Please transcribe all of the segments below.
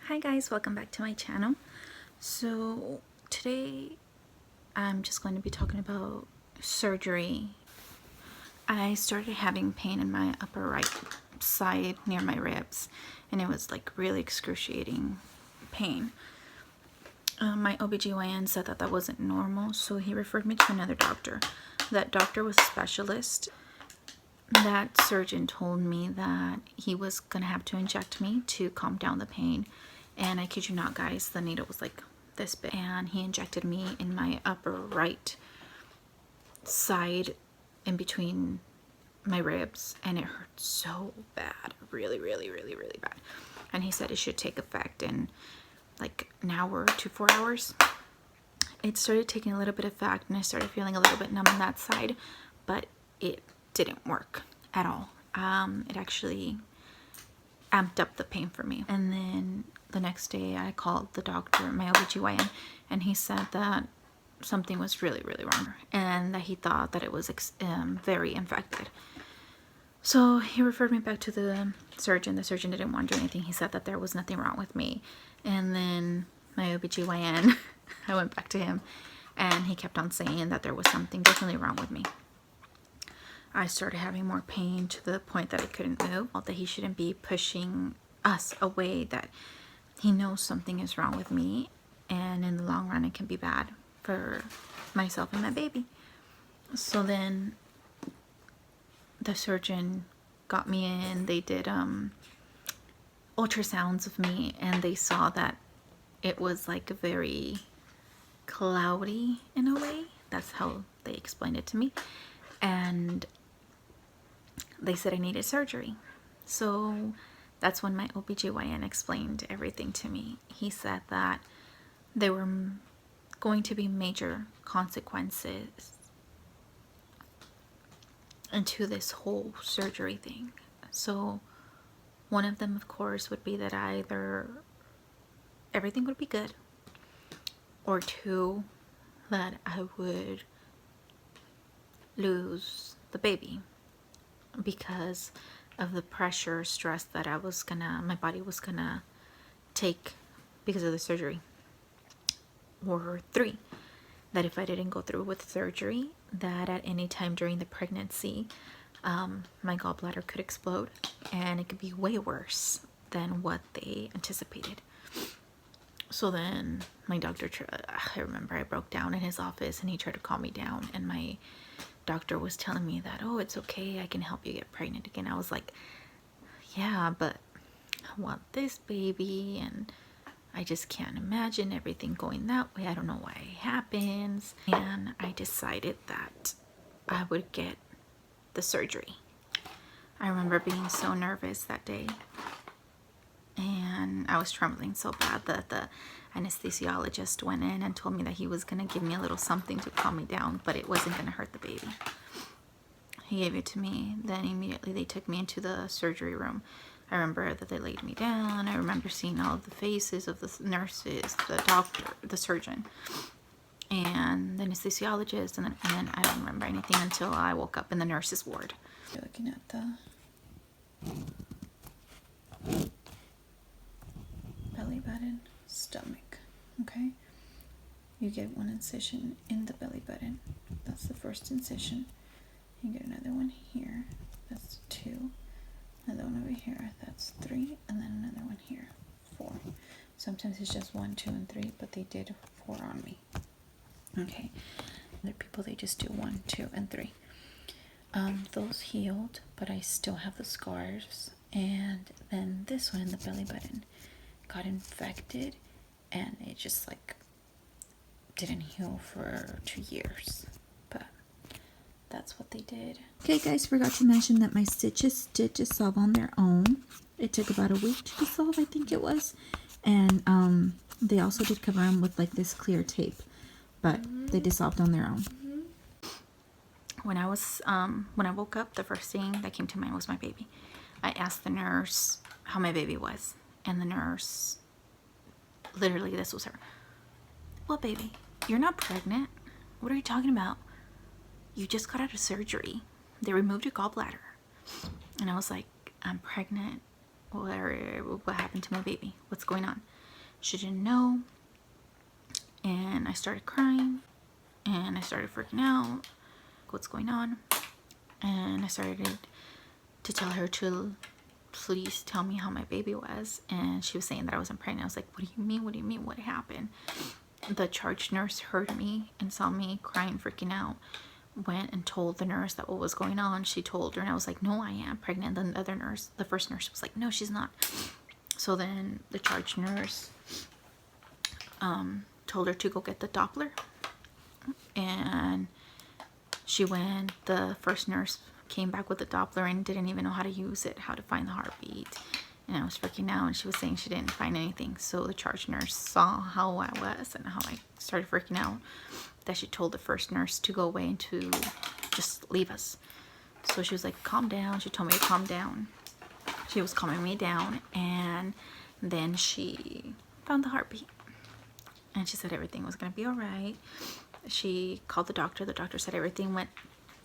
Hi guys, welcome back to my channel. So today I'm just going to be talking about surgery. I started having pain in my upper right side near my ribs, and it was like really excruciating pain. My OBGYN said that wasn't normal, so he referred me to another doctor. That doctor was a specialist. That surgeon told me that he was gonna have to inject me to calm down the pain, and I kid you not guys, the needle was like this big, and he injected me in my upper right side in between my ribs, and it hurt so bad, really bad. And he said it should take effect in like an hour to 4 hours. It started taking a little bit of effect, and I started feeling a little bit numb on that side, but it didn't work at all. It actually amped up the pain for me. And then the next day I called the doctor, my OBGYN, and he said that something was really wrong, and that he thought that it was very infected. So he referred me back to the surgeon. The surgeon didn't want to do anything. He said that there was nothing wrong with me. And then my OBGYN, I went back to him, and he kept on saying that there was something definitely wrong with me. I started having more pain to the point that I couldn't move. That he shouldn't be pushing us away, that he knows something is wrong with me, and in the long run it can be bad for myself and my baby. So then the surgeon got me in. They did ultrasounds of me, and they saw that it was like very cloudy in a way. That's how they explained it to me. And they said I needed surgery. So that's when my OBGYN explained everything to me. He said that there were going to be major consequences into this whole surgery thing. So one of them, of course, would be that either everything would be good, or two, that I would lose the baby because of the pressure, stress that my body was gonna take because of the surgery. Or three, that if I didn't go through with surgery, that at any time during the pregnancy, my gallbladder could explode, and it could be way worse than what they anticipated. So then my doctor, I remember I broke down in his office, and he tried to calm me down, and my doctor was telling me that, oh, it's okay, I can help you get pregnant again. I was like, yeah, but I want this baby, and I just can't imagine everything going that way. I don't know why it happens. And I decided that I would get the surgery. I remember being so nervous that day, and I was trembling so bad that the anesthesiologist went in and told me that he was going to give me a little something to calm me down, but it wasn't going to hurt the baby. He gave it to me. Then immediately they took me into the surgery room. I remember that they laid me down. I remember seeing all of the faces of the nurses, the doctor, the surgeon, and the anesthesiologist, and then I don't remember anything until I woke up in the nurse's ward. You're looking at the belly button, stomach, okay? You get one incision in the belly button. That's the first incision. You get another one here. That's 2. Another one over here. That's 3. And then another one here. 4. Sometimes it's just 1, 2, and 3, but they did 4 on me. Okay. Other people, they just do 1, 2, and 3. Those healed, but I still have the scars. And then this one in the belly button got infected, and it just like didn't heal for 2 years. But that's what they did. Okay guys, forgot to mention that my stitches did dissolve on their own. It took about a week to dissolve, I think it was. And they also did cover them with like this clear tape, but they dissolved on their own. When I woke up, the first thing that came to mind was my baby. I asked the nurse how my baby was, and the nurse, literally this was her. What baby? You're not pregnant. What are you talking about? You just got out of surgery. They removed your gallbladder. And I was like, I'm pregnant. What happened to my baby? What's going on? She didn't know. And I started crying. And I started freaking out. What's going on? And I started to tell her to please tell me how my baby was. And she was saying that I wasn't pregnant. I was like, what do you mean? What do you mean? What happened? The charge nurse heard me and saw me crying, freaking out. Went and told the nurse that what was going on. She told her, and I was like, no, I am pregnant. Then the other nurse, the first nurse, was like, no, she's not. So then the charge nurse told her to go get the Doppler. And she went. The first nurse came back with the Doppler and didn't even know how to use it, how to find the heartbeat. And I was freaking out, and she was saying she didn't find anything. So the charge nurse saw how I was and how I started freaking out, that she told the first nurse to go away and to just leave us. So she was like, calm down. She told me to calm down. She was calming me down, and then she found the heartbeat. And she said everything was going to be all right. She called the doctor. The doctor said everything went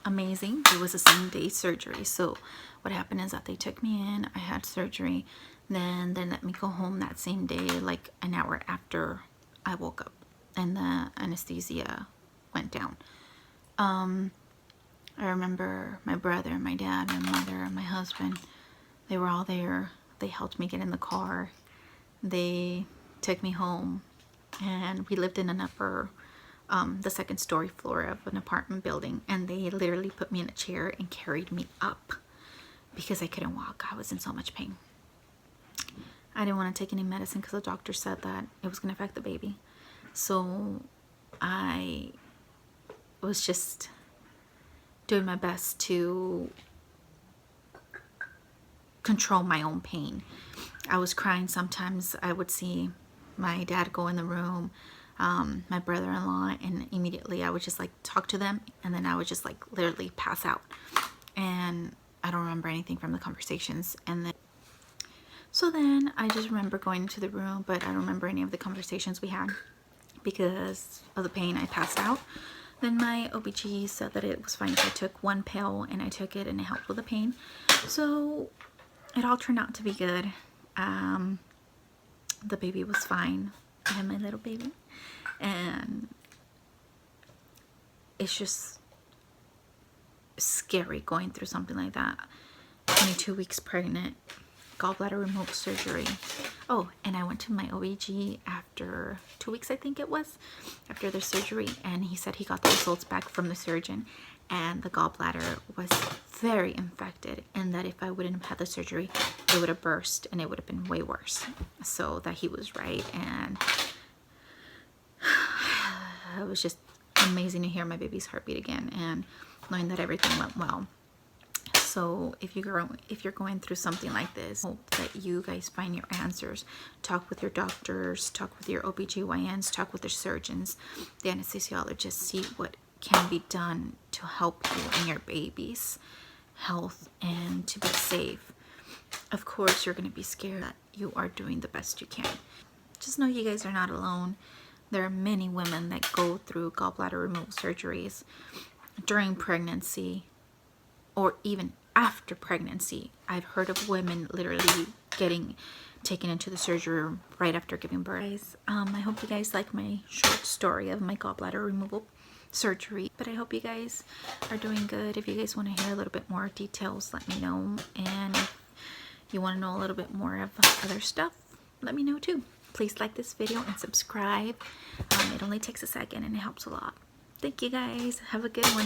amazing. It was a same-day surgery. So what happened is that they took me in. I had surgery. Then they let me go home that same day, like an hour after I woke up. And the anesthesia went down. I remember my brother, my dad, my mother, my husband. They were all there. They helped me get in the car. They took me home. And we lived in an upper, the second story floor of an apartment building. And they literally put me in a chair and carried me up because I couldn't walk. I was in so much pain. I didn't want to take any medicine because the doctor said that it was going to affect the baby. So I was just doing my best to control my own pain. I was crying. Sometimes I would see my dad go in the room, my brother-in-law, and immediately I would just like talk to them, and then I would just like literally pass out, and I don't remember anything from the conversations. And then so then I just remember going into the room, but I don't remember any of the conversations we had because of the pain. I passed out. Then my OBG said that it was fine if I took one pill, and I took it and it helped with the pain. So it all turned out to be good. The baby was fine. I had my little baby, and it's just scary going through something like that. 22 weeks pregnant, gallbladder removal surgery. Oh, and I went to my OBG after 2 weeks, I think it was, after the surgery, and he said he got the results back from the surgeon, and the gallbladder was very infected, and that if I wouldn't have had the surgery, it would have burst and it would have been way worse. So that he was right, and it was just amazing to hear my baby's heartbeat again and knowing that everything went well. So if you're going through something like this, I hope that you guys find your answers. Talk with your doctors, talk with your OBGYNs, talk with the surgeons, the anesthesiologists, see what can be done to help you and your baby's health and to be safe. Of course, you're going to be scared, that you are doing the best you can. Just know you guys are not alone. There are many women that go through gallbladder removal surgeries during pregnancy or even after pregnancy. I've heard of women literally getting taken into the surgery room right after giving birth. I hope you guys like my short story of my gallbladder removal surgery, but I hope you guys are doing good. If you guys want to hear a little bit more details, let me know, and if you want to know a little bit more of other stuff, let me know too. Please like this video and subscribe. It only takes a second and it helps a lot. Thank you guys. Have a good one.